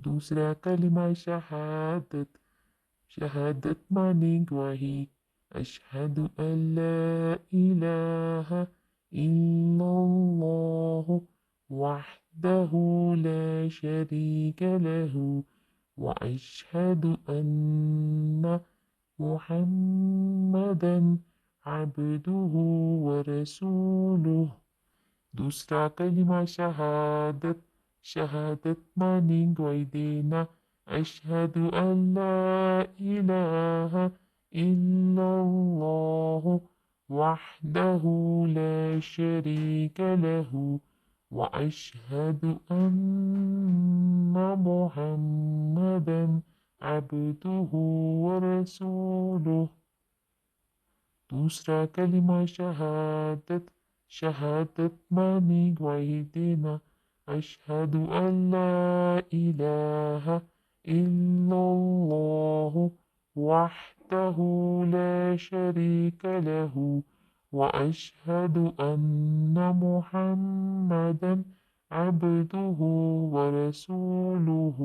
دوسرا کلمہ شہادت، شہادت مانے گواہی، اشہد ان لا الہ الا اللہ وحدہ لا شریک لہ واشہد ان محمدا عبدہ ورسولہ۔ دوسرا کلمہ شہادت، شہادت مانے گواہی دینا، اشہد ان لا الہ الا اللہ وحدہ لا شریک لہ واشہد ان محمدا عبدہ ورسولہ۔ دوسرا کلمہ شہادت، شہادت مانے گواہی دینا، اشہد ان لا الہ الا اللہ وحدہ لا شریک لہ واشہد ان محمدا عبدہ ورسولہ۔